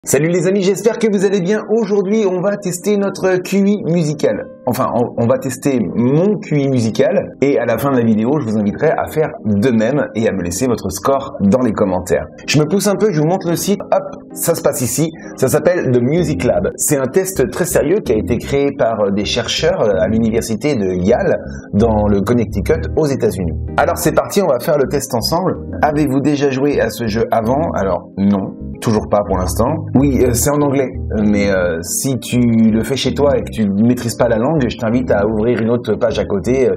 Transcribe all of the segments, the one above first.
Salut les amis, j'espère que vous allez bien. Aujourd'hui, on va tester notre QI musical. Enfin, on va tester mon QI musical et à la fin de la vidéo, je vous inviterai à faire de même et à me laisser votre score dans les commentaires. Je me pousse un peu, je vous montre le site. Hop, ça se passe ici. Ça s'appelle The Music Lab. C'est un test très sérieux qui a été créé par des chercheurs à l'université de Yale dans le Connecticut aux États-Unis. Alors c'est parti, on va faire le test ensemble. Avez-vous déjà joué à ce jeu avant? Alors non. Toujours pas pour l'instant. Oui, c'est en anglais, mais si tu le fais chez toi et que tu ne maîtrises pas la langue, je t'invite à ouvrir une autre page à côté,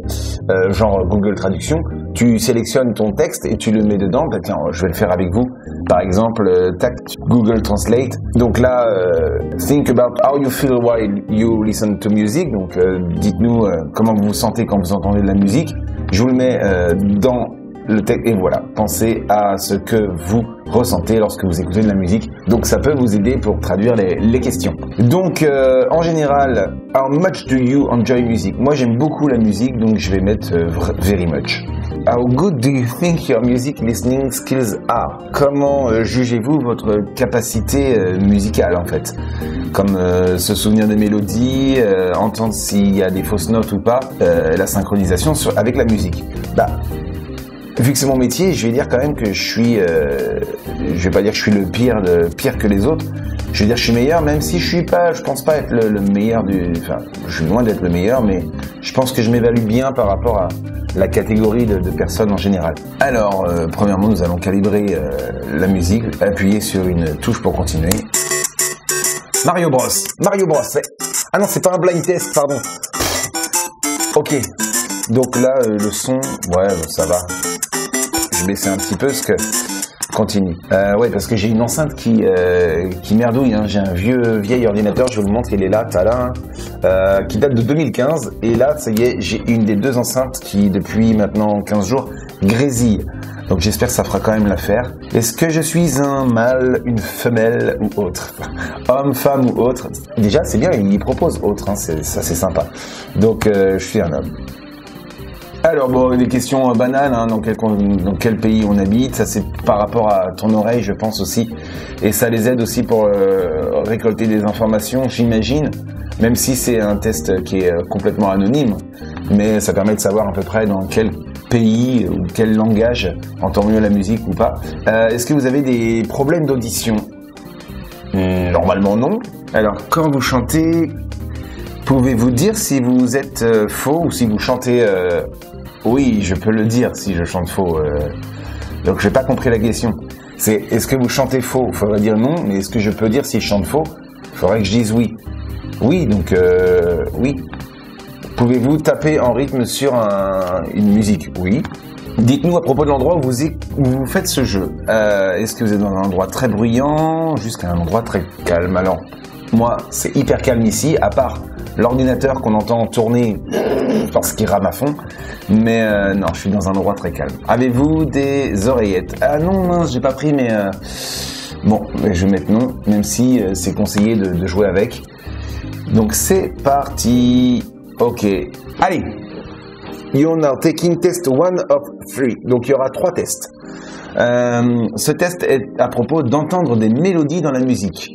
genre Google Traduction. Tu sélectionnes ton texte et tu le mets dedans. Bah, tiens, je vais le faire avec vous. Par exemple, tac, Google Translate. Donc là, think about how you feel while you listen to music. Donc dites-nous comment vous vous sentez quand vous entendez de la musique. Je vous le mets dans le texte et voilà, pensez à ce que vous ressentez lorsque vous écoutez de la musique, donc ça peut vous aider pour traduire les questions. Donc en général, how much do you enjoy music? Moi j'aime beaucoup la musique, donc je vais mettre very much. How good do you think your music listening skills are? Comment jugez-vous votre capacité musicale en fait? Comme se souvenir des mélodies, entendre s'il y a des fausses notes ou pas, la synchronisation avec la musique. Bah, vu que c'est mon métier, je vais dire quand même que je suis, je vais pas dire que je suis le pire que les autres. Je vais dire que je suis meilleur, même si je pense pas être le meilleur enfin, je suis loin d'être le meilleur, mais je pense que je m'évalue bien par rapport à la catégorie de personnes en général. Alors, premièrement, nous allons calibrer la musique, appuyer sur une touche pour continuer. Mario Bros. Ah non, c'est pas un blind test, pardon. Ok. Donc là, le son, ouais, ça va. Je vais baisser un petit peu parce que continue. Ouais, parce que j'ai une enceinte qui merdouille. Hein. J'ai un vieil ordinateur. Je vous le montre. Il est là, tada, qui date de 2015. Et là, ça y est, j'ai une des deux enceintes qui, depuis maintenant 15 jours, grésille. Donc j'espère que ça fera quand même l'affaire. Est-ce que je suis un mâle, une femelle ou autre? Homme, femme ou autre? Déjà, c'est bien. Il propose autre. Hein. Ça, c'est sympa. Donc, je suis un homme. Alors bon, des questions banales, hein, dans quel pays on habite, ça c'est par rapport à ton oreille je pense aussi, et ça les aide aussi pour récolter des informations j'imagine, même si c'est un test qui est complètement anonyme, mais ça permet de savoir à peu près dans quel pays ou quel langage entend mieux la musique ou pas. Est-ce que vous avez des problèmes d'audition? Normalement non. Alors quand vous chantez, pouvez-vous dire si vous êtes faux ou si vous chantez... Oui, je peux le dire si je chante faux. Donc j'ai pas compris la question. C'est est-ce que vous chantez faux? Il faudrait dire non, mais est-ce que je peux dire si je chante faux? Il faudrait que je dise oui. Oui, donc oui. Pouvez-vous taper en rythme sur une musique? Oui. Dites-nous à propos de l'endroit où vous faites ce jeu. Est-ce que vous êtes dans un endroit très bruyant jusqu'à un endroit très calme? Alors, moi, c'est hyper calme ici, à part l'ordinateur qu'on entend tourner parce qu'il rame à fond, mais non, je suis dans un endroit très calme. Avez-vous des oreillettes? Ah non, mince, j'ai pas pris, mais bon, je vais mettre non, même si c'est conseillé de jouer avec. Donc c'est parti. Ok, allez. You're now taking test 1 of 3. Donc il y aura 3 tests. Ce test est à propos d'entendre des mélodies dans la musique.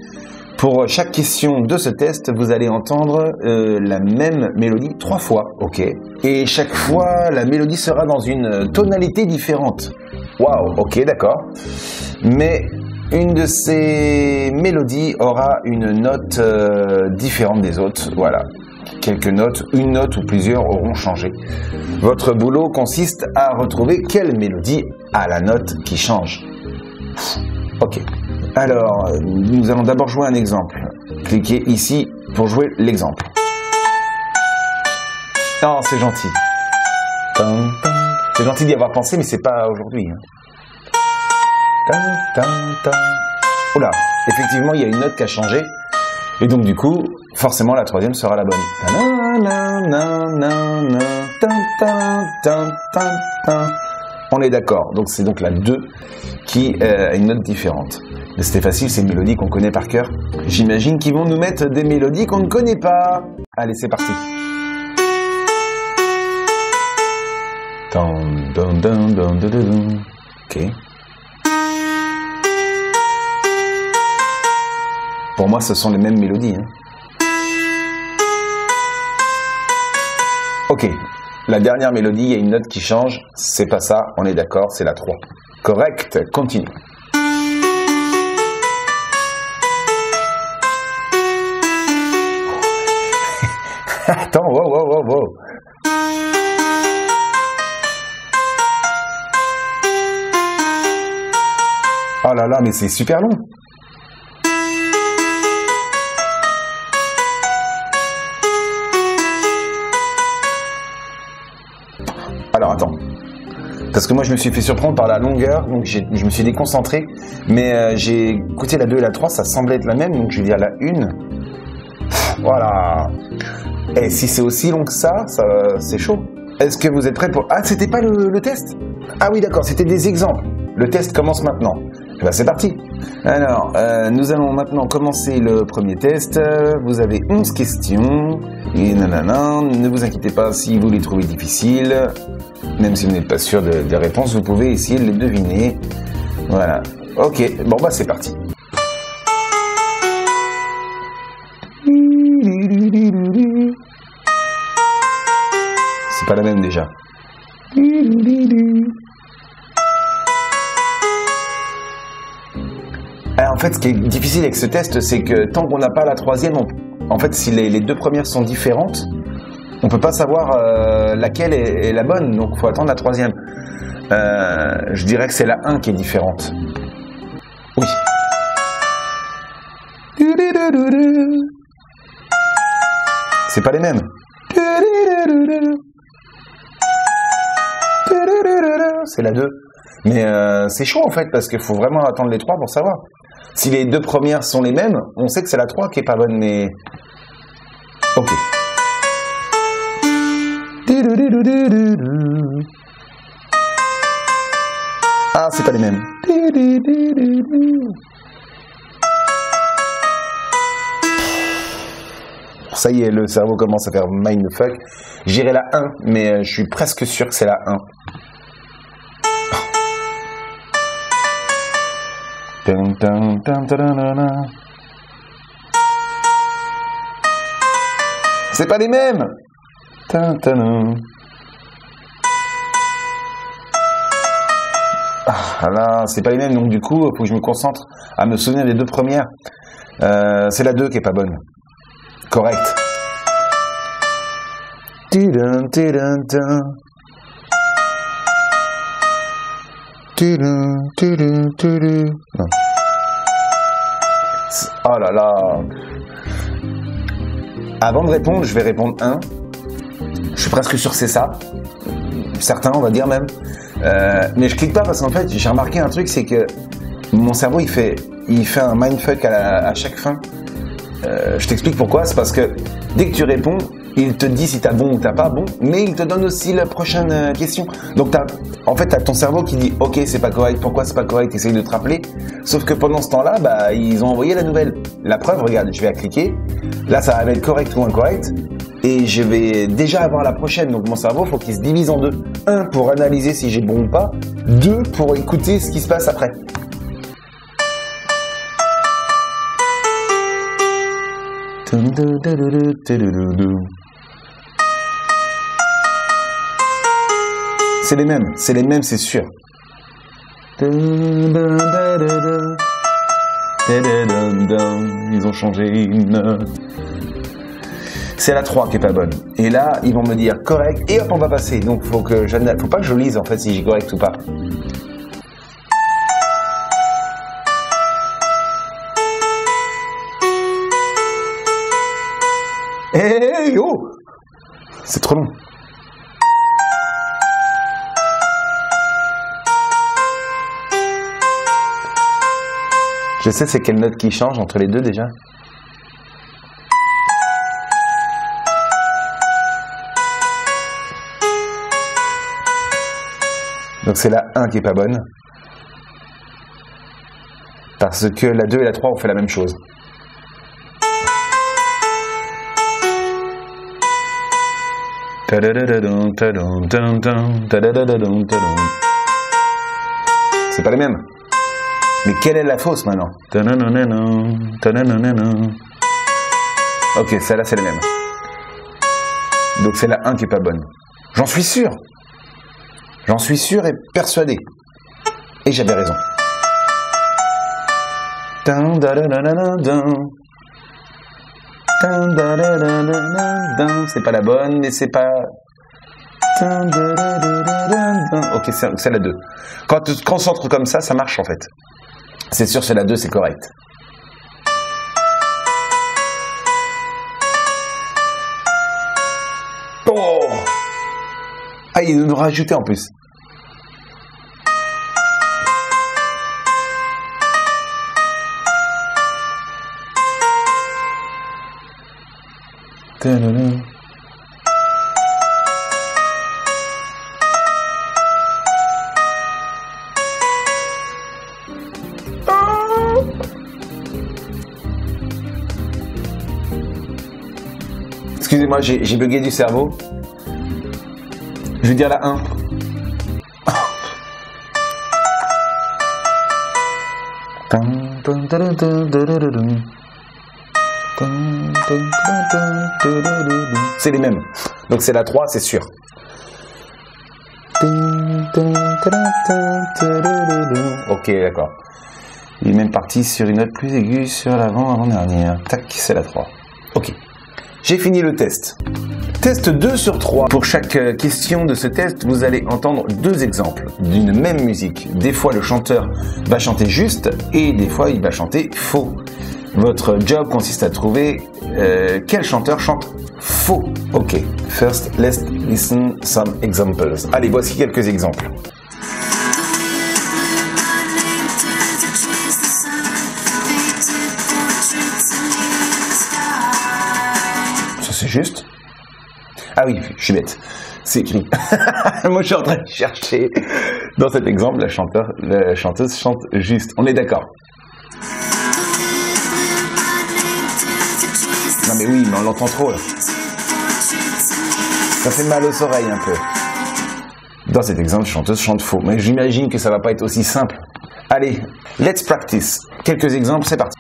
Pour chaque question de ce test, vous allez entendre la même mélodie 3 fois, ok. Et chaque fois, la mélodie sera dans une tonalité différente. Waouh, ok, d'accord. Mais une de ces mélodies aura une note différente des autres, voilà. Quelques notes, une note ou plusieurs auront changé. Votre boulot consiste à retrouver quelle mélodie a la note qui change. Ok. Alors, nous allons d'abord jouer un exemple. Cliquez ici pour jouer l'exemple. Oh, c'est gentil. C'est gentil d'y avoir pensé, mais c'est pas aujourd'hui. Oula, effectivement, il y a une note qui a changé. Et donc, du coup, forcément, la troisième sera la bonne. On est d'accord. Donc, c'est donc la 2 qui a une note différente. C'était facile, c'est une mélodie qu'on connaît par cœur. J'imagine qu'ils vont nous mettre des mélodies qu'on ne connaît pas. Allez, c'est parti. Ok. Pour moi, ce sont les mêmes mélodies. Hein. Ok, la dernière mélodie, il y a une note qui change. C'est pas ça, on est d'accord, c'est la 3. Correct, continue. Attends, wow. Oh là là, mais c'est super long. Alors attends, parce que moi je me suis fait surprendre par la longueur, donc je me suis déconcentré, mais j'ai écouté la 2 et la 3, ça semblait être la même, donc je vais dire la 1. Voilà. Et si c'est aussi long que ça c'est chaud. Est-ce que vous êtes prêts pour... Ah, c'était pas le test? Ah oui, d'accord, c'était des exemples. Le test commence maintenant. Eh ben, c'est parti. Alors, nous allons maintenant commencer le premier test. Vous avez 11 questions. Et nanana, ne vous inquiétez pas si vous les trouvez difficiles. Même si vous n'êtes pas sûr des réponses, vous pouvez essayer de les deviner. Voilà. Ok, bon bah c'est parti. C'est pas la même déjà. En fait, ce qui est difficile avec ce test, c'est que tant qu'on n'a pas la troisième, en fait, si les deux premières sont différentes, on peut pas savoir laquelle est la bonne, donc il faut attendre la troisième. Je dirais que c'est la 1 qui est différente. Oui. C'est pas les mêmes. C'est la 2. Mais c'est chaud en fait, parce qu'il faut vraiment attendre les 3 pour savoir. Si les deux premières sont les mêmes, on sait que c'est la 3 qui est pas bonne, mais... Ok. Ah, c'est pas les mêmes. Ça y est, le cerveau commence à faire mindfuck. J'irai la 1, mais je suis presque sûr que c'est la 1. C'est pas les mêmes. Ah là, c'est pas les mêmes, donc du coup, faut que je me concentre à me souvenir des deux premières. C'est la 2 qui est pas bonne. Correct. Non. Oh là là. Avant de répondre, je vais répondre 1. Je suis presque sûr que c'est ça. Certains, on va dire même. Mais je clique pas parce qu'en fait, j'ai remarqué un truc, c'est que mon cerveau, il fait un mindfuck à chaque fin. Je t'explique pourquoi. C'est parce que dès que tu réponds, il te dit si t'as bon ou t'as pas bon, mais il te donne aussi la prochaine question. Donc en fait, t'as ton cerveau qui dit ok, c'est pas correct, pourquoi c'est pas correct, essaye de te rappeler. Sauf que pendant ce temps-là, bah, ils ont envoyé la nouvelle. La preuve, regarde, je vais à cliquer. Là, ça va être correct ou incorrect. Et je vais déjà avoir la prochaine. Donc mon cerveau, faut qu'il se divise en deux. 1 pour analyser si j'ai bon ou pas. 2 pour écouter ce qui se passe après. C'est les mêmes, c'est sûr. Ils ont changé une. C'est la 3 qui est pas bonne. Et là, ils vont me dire correct, et hop, on va passer. Donc, faut pas que je lise en fait si j'ai correct ou pas. Hey, oh! C'est trop long. Je sais c'est quelle note qui change entre les deux déjà. Donc c'est la 1 qui est pas bonne. Parce que la 2 et la 3 ont fait la même chose. C'est pas les mêmes. Mais quelle est la fausse maintenant? Ok, celle-là c'est la même. Donc c'est la 1 qui est pas bonne. J'en suis sûr. J'en suis sûr et persuadé. Et j'avais raison. C'est pas la bonne, mais c'est pas... Ok, c'est la 2. Quand tu te concentres comme ça marche en fait. C'est sûr, c'est la 2, c'est correct. Oh! Ah, il nous rajoutait en plus. Excusez-moi, j'ai bugué du cerveau. Je vais dire la 1. C'est les mêmes. Donc c'est la 3, c'est sûr. Ok, d'accord. Il est même parti sur une note plus aiguë sur l'avant-dernière. Tac, c'est la 3. Ok. J'ai fini le test. Test 2 sur 3. Pour chaque question de ce test, vous allez entendre 2 exemples d'une même musique. Des fois, le chanteur va chanter juste et des fois, il va chanter faux. Votre job consiste à trouver quel chanteur chante faux. Ok. First, let's listen some examples. Allez, voici quelques exemples. C'est juste. Ah oui, je suis bête. C'est écrit. Moi, je suis en train de chercher. Dans cet exemple, la chanteuse chante juste. On est d'accord. Non mais oui, mais on l'entend trop là. Ça fait mal aux oreilles un peu. Dans cet exemple, la chanteuse chante faux. Mais j'imagine que ça va pas être aussi simple. Allez, let's practice. Quelques exemples, c'est parti.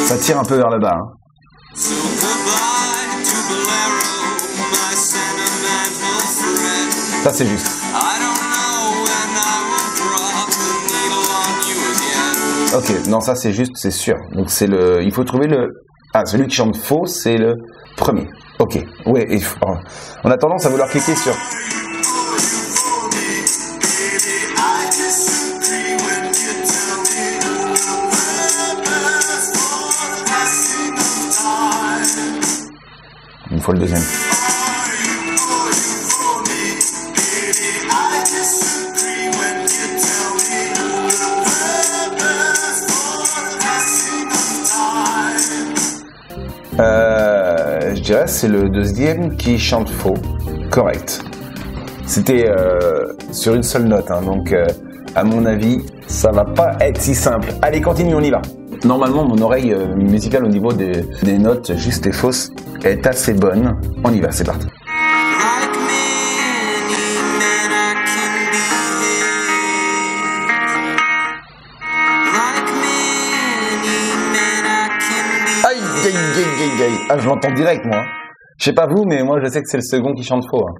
Ça tire un peu vers le bas. Hein. Ça c'est juste. Ok, non ça c'est juste, c'est sûr. Donc c'est le, il faut trouver le. Ah, celui qui chante faux, c'est le premier. Ok, ouais. Et, on a tendance à vouloir cliquer sur. Une fois le deuxième. Je dirais c'est le deuxième qui chante faux. Correct. C'était sur une seule note, hein, donc à mon avis, ça va pas être si simple. Allez, continue, on y va. Normalement, mon oreille musicale au niveau des notes justes et fausses est assez bonne. On y va, c'est parti. Aïe, aïe, aïe, aïe, aïe. Ah, je l'entends direct, moi. Je sais pas vous, mais moi, je sais que c'est le second qui chante faux. Hein.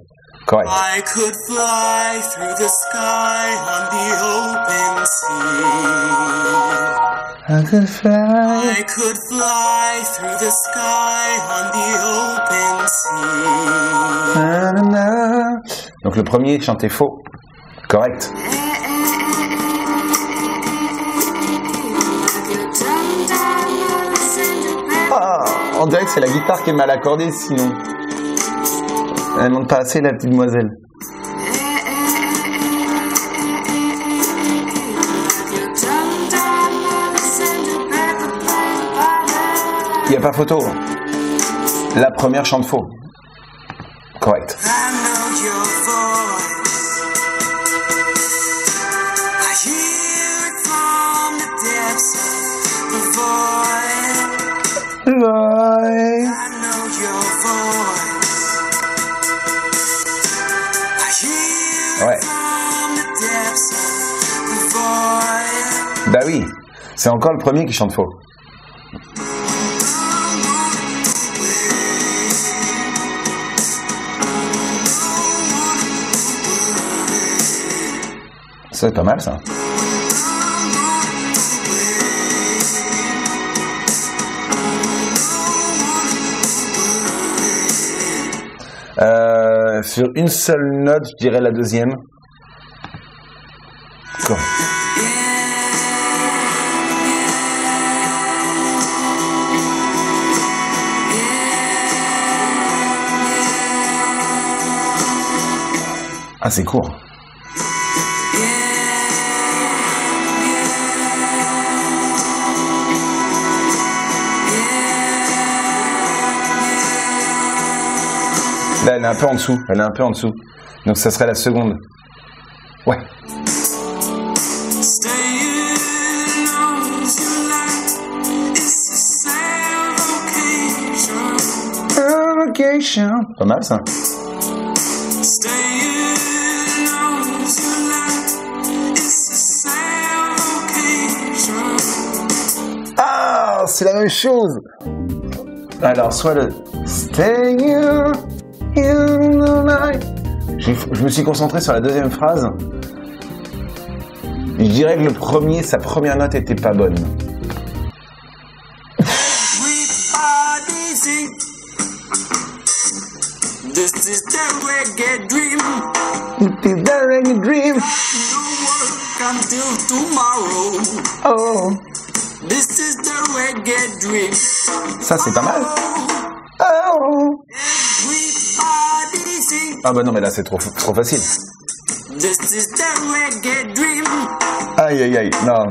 Correct. I could fly through the sky on the open sea. I could fly through the sky on the open sea. Donc le premier chantait faux. Correct. Ah, on dirait que c'est la guitare qui est mal accordée sinon. Elle monte pas assez la petite demoiselle. Il n'y a pas photo. La première chante faux. Correct. Bye. Bah oui, c'est encore le premier qui chante faux. Ça c'est pas mal ça. Sur une seule note, je dirais la deuxième. Quoi ? Ah, c'est court. Là, elle est un peu en dessous. Elle est un peu en dessous. Donc, ça serait la seconde. Ouais. Pas mal, ça. Ah, c'est la même chose. Alors, soit le Stay here in the night. Je me suis concentré sur la deuxième phrase. Je dirais que le premier, sa première note était pas bonne. This is the reggae dream. It is the reggae dream. No work until tomorrow. Oh. This is the reggae dream. Ça c'est pas mal. Oh. Ah bah non mais là c'est trop facile. This is the reggae dream. Aïe aïe aïe non.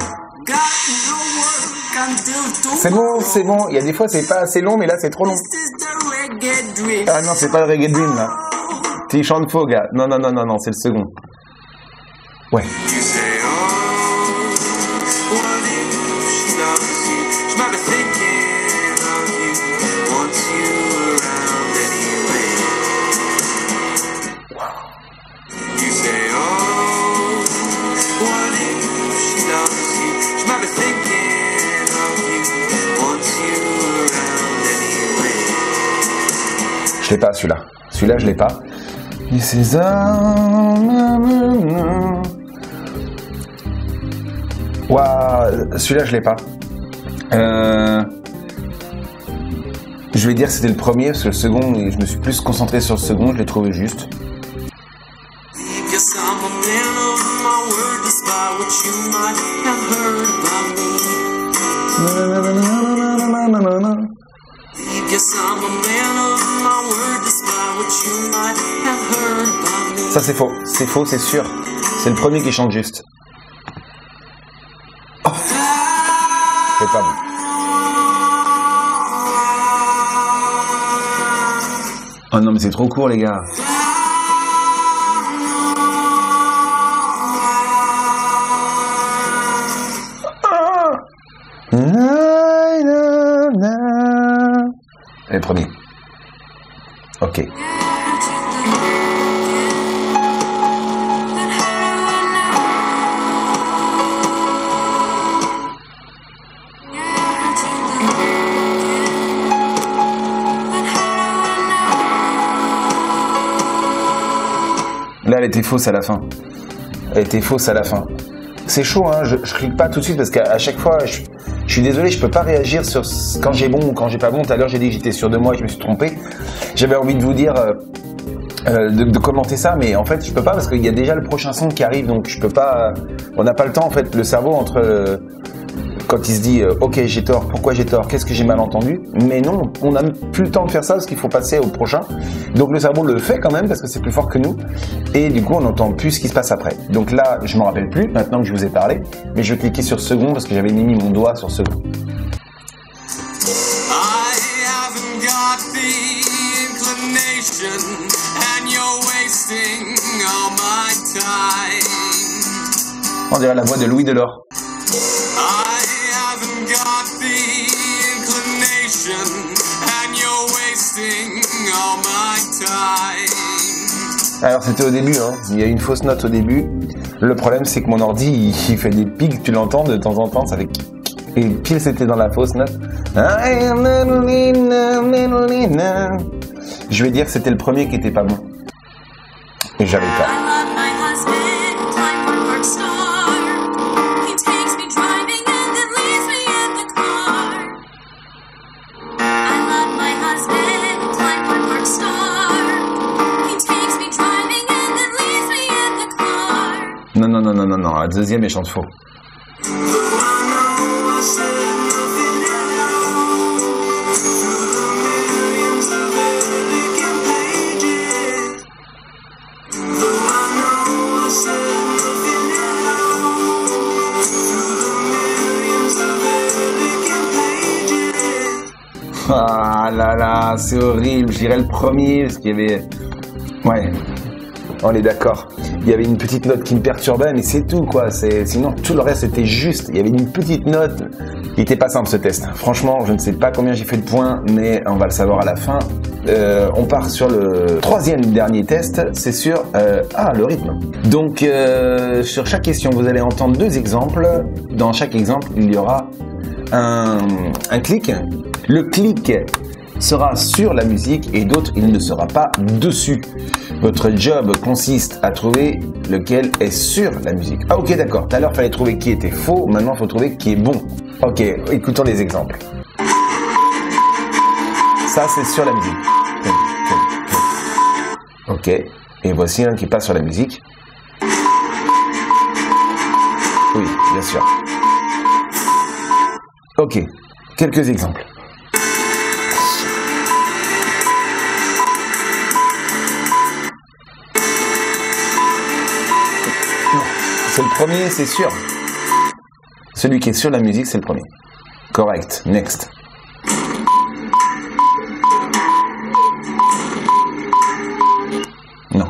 C'est bon. Il y a des fois c'est pas assez long mais là c'est trop long. Ah non, c'est pas le reggae dream là. Tu chantes faux, gars. Non, c'est le second. Ouais. Je l'ai pas celui-là. Celui-là, je l'ai pas. Et c'est ça. Waouh, celui-là, je l'ai pas. Je vais dire que c'était le premier, parce que le second, je me suis plus concentré sur le second, je l'ai trouvé juste. Ça c'est faux, c'est sûr. C'est le premier qui chante juste. Oh. C'est pas bon. Oh non mais c'est trop court les gars. Le premier. Ok. Là, elle était fausse à la fin. C'est chaud, hein. Je clique pas tout de suite parce qu'à chaque fois, je suis désolé, je peux pas réagir sur quand j'ai bon ou quand j'ai pas bon. Tout à l'heure, j'ai dit que j'étais sûr de moi et je me suis trompé. J'avais envie de vous dire de commenter ça, mais en fait, je peux pas parce qu'il y a déjà le prochain son qui arrive, donc je peux pas. On n'a pas le temps, en fait, le cerveau entre quand il se dit ok j'ai tort, pourquoi j'ai tort, qu'est-ce que j'ai mal entendu, mais non, on n'a plus le temps de faire ça parce qu'il faut passer au prochain, donc le cerveau le fait quand même parce que c'est plus fort que nous et du coup on n'entend plus ce qui se passe après. Donc là je m'en rappelle plus maintenant que je vous ai parlé, mais je vais cliquer sur second parce que j'avais mis mon doigt sur second. On dirait la voix de Louis Delors. And you're wasting all my time. Alors c'était au début, hein. Il y a une fausse note au début. Le problème c'est que mon ordi il fait des pics, tu l'entends de temps en temps, ça fait... Et pile c'était dans la fausse note. Je vais dire que c'était le premier qui était pas bon. Et j'avais tort. Non, la deuxième elle chante faux. Ah là là, c'est horrible, je dirais le premier, parce qu'il y avait... Ouais, on est d'accord. Il y avait une petite note qui me perturbait, mais c'est tout, quoi. Sinon, tout le reste était juste. Il y avait une petite note. Il était pas simple, ce test. Franchement, je ne sais pas combien j'ai fait de points, mais on va le savoir à la fin. On part sur le troisième dernier test, c'est sur le rythme. Donc, sur chaque question, vous allez entendre deux exemples. Dans chaque exemple, il y aura un clic. Le clic sera sur la musique et d'autres, il ne sera pas dessus. Votre job consiste à trouver lequel est sur la musique. Ah ok, d'accord. Tout à l'heure, il fallait trouver qui était faux. Maintenant, il faut trouver qui est bon. Ok, écoutons les exemples. Ça, c'est sur la musique. Ok. Et voici un qui passe sur la musique. Oui, bien sûr. Ok. Quelques exemples. C'est le premier, c'est sûr. Celui qui est sur la musique, c'est le premier. Correct. Next. Non.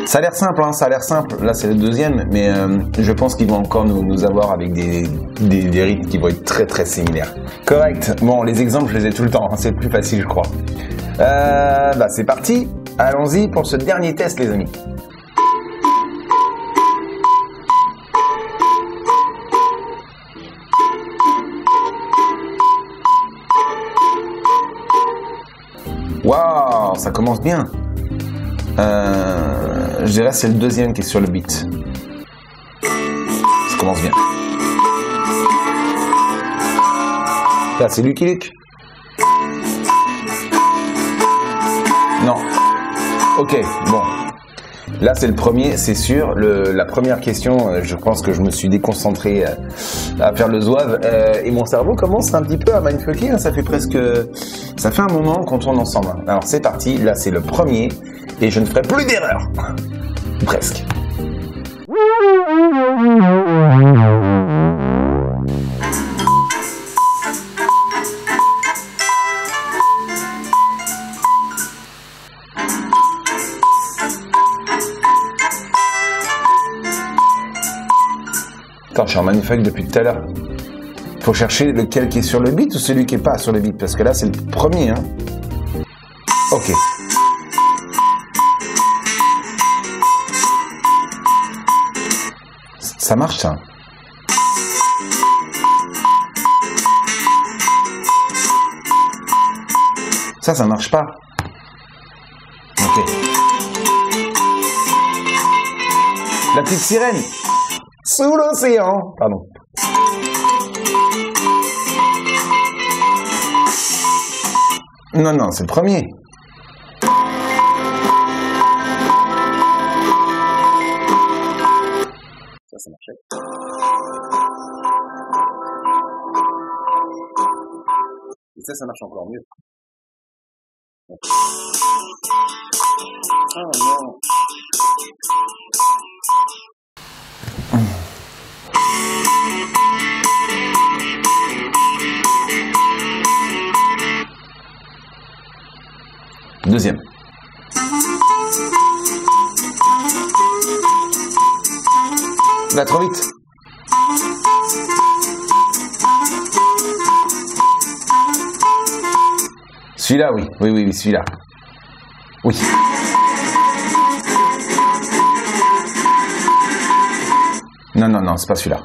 Ça a l'air simple, hein, ça a l'air simple. Là, c'est le deuxième, mais je pense qu'ils vont encore nous avoir avec des rythmes qui vont être très très similaires. Correct. Bon, les exemples, je les ai tout le temps. Hein, c'est le plus facile, je crois. C'est parti. Allons-y pour ce dernier test, les amis. Waouh, ça commence bien. Je dirais que c'est le deuxième qui est sur le beat. Ça commence bien. Là, c'est Lucky Luke. Non. Ok, bon. Là, c'est le premier, c'est sûr. La première question, je pense que je me suis déconcentré à faire le zouave. Et mon cerveau commence un petit peu à mindfucker. Hein, ça fait un moment qu'on tourne ensemble. Alors, c'est parti. Là, c'est le premier. Et je ne ferai plus d'erreur. Presque. Attends, je suis en manifeste depuis tout à l'heure. Faut chercher lequel qui est sur le beat ou celui qui est pas sur le beat, parce que là c'est le premier. Hein. Ok. Ça marche ça. Ça marche pas. Ok. La petite sirène. Sous l'océan. Pardon. Non, c'est le premier. Ça marchait. Et ça marche encore mieux. Oh non. Deuxième. Là, trop vite. Celui-là, oui. Oui, celui-là. Oui. Non, c'est pas celui-là.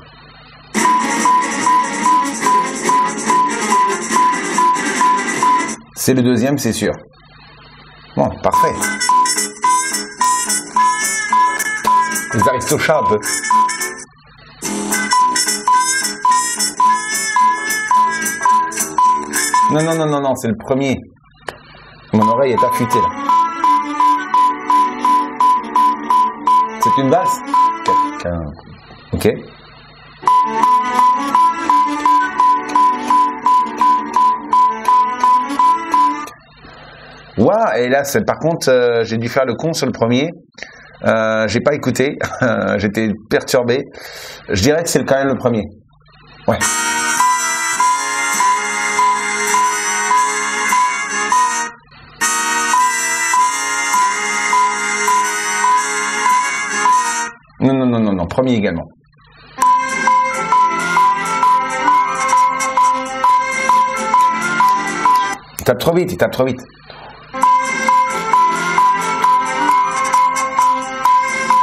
C'est le deuxième, c'est sûr. Bon, parfait. Les Aristochats un peu. Non, c'est le premier. Mon oreille est affûtée là. C'est une basse. Ok. Ouah, et là, par contre, j'ai dû faire le con sur le premier. J'ai pas écouté. J'étais perturbé. Je dirais que c'est quand même le premier. Ouais. Non, premier également. Il tape trop vite,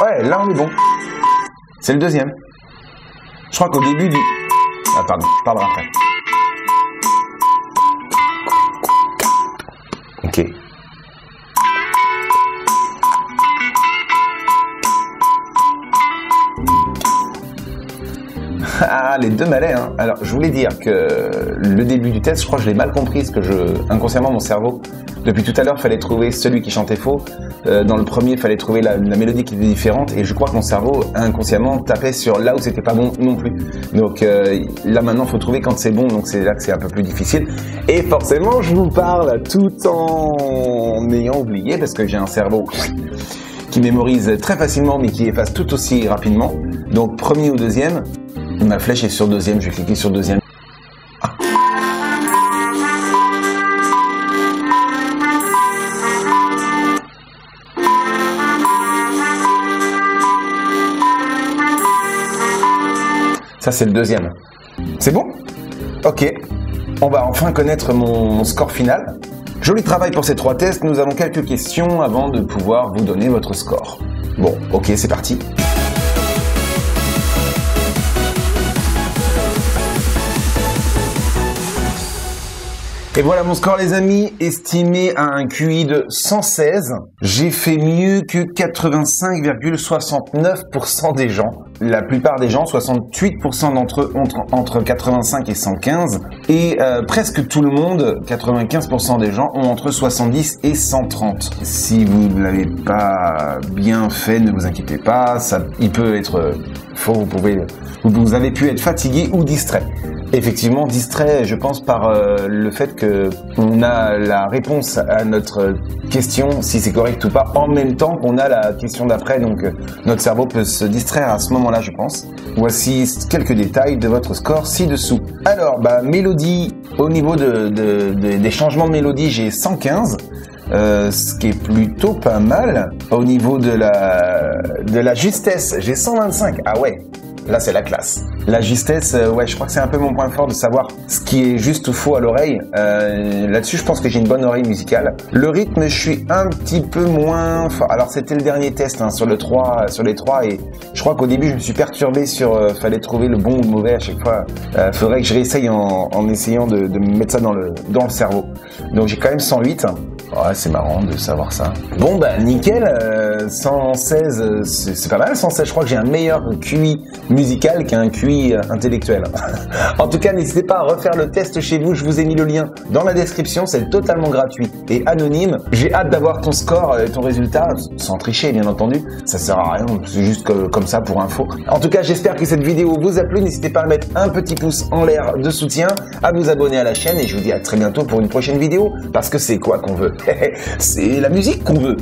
Ouais, là on est bon. C'est le deuxième. Je crois qu'au début du... Ah pardon, je parlerai après. Ok. Ah, les deux m'allaient, hein. Alors, je voulais dire que le début du test, je crois que je l'ai mal compris, parce que inconsciemment, mon cerveau, depuis tout à l'heure, fallait trouver celui qui chantait faux. Dans le premier, il fallait trouver la mélodie qui était différente, et je crois que mon cerveau, inconsciemment, tapait sur là où c'était pas bon non plus. Donc là, maintenant, il faut trouver quand c'est bon, donc c'est là que c'est un peu plus difficile. Et forcément, je vous parle tout en ayant oublié, parce que j'ai un cerveau qui mémorise très facilement, mais qui efface tout aussi rapidement. Donc, premier ou deuxième. Ma flèche est sur deuxième, je vais cliquer sur deuxième. Ah. Ça c'est le deuxième. C'est bon? Ok. On va enfin connaître mon score final. Joli travail pour ces 3 tests. Nous avons quelques questions avant de pouvoir vous donner votre score. Bon, ok, c'est parti. Et voilà mon score les amis, estimé à un QI de 116. J'ai fait mieux que 85,69% des gens. La plupart des gens, 68% d'entre eux, ont entre 85 et 115. Et presque tout le monde, 95% des gens, ont entre 70 et 130. Si vous ne l'avez pas bien fait, ne vous inquiétez pas. Il peut être faux, vous avez pu être fatigué ou distrait. Effectivement, distrait, je pense, par le fait que on a la réponse à notre question, si c'est correct ou pas, en même temps qu'on a la question d'après. Donc, notre cerveau peut se distraire à ce moment-là, je pense. Voici quelques détails de votre score ci-dessous. Alors, mélodie, au niveau des changements de mélodie, j'ai 115. Ce qui est plutôt pas mal. Au niveau de la justesse, j'ai 125. Ah ouais, là c'est la classe. La justesse, ouais, je crois que c'est un peu mon point fort de savoir ce qui est juste ou faux à l'oreille. Là-dessus, je pense que j'ai une bonne oreille musicale. Le rythme, je suis un petit peu moins fort. Alors, c'était le dernier test sur les 3, et je crois qu'au début, je me suis perturbé sur fallait trouver le bon ou le mauvais à chaque fois. Faudrait que je réessaye en essayant de me mettre ça dans le cerveau. Donc, j'ai quand même 108. Ouais, c'est marrant de savoir ça. Bon, nickel. 116, c'est pas mal. 116, je crois que j'ai un meilleur QI musical qu'un QI intellectuel. En tout cas, n'hésitez pas à refaire le test chez vous. Je vous ai mis le lien dans la description. C'est totalement gratuit et anonyme. J'ai hâte d'avoir ton score et ton résultat, sans tricher, bien entendu. Ça sert à rien. C'est juste comme ça pour info. En tout cas, j'espère que cette vidéo vous a plu. N'hésitez pas à mettre un petit pouce en l'air de soutien, à vous abonner à la chaîne et je vous dis à très bientôt pour une prochaine vidéo. Parce que c'est quoi qu'on veut? C'est la musique qu'on veut.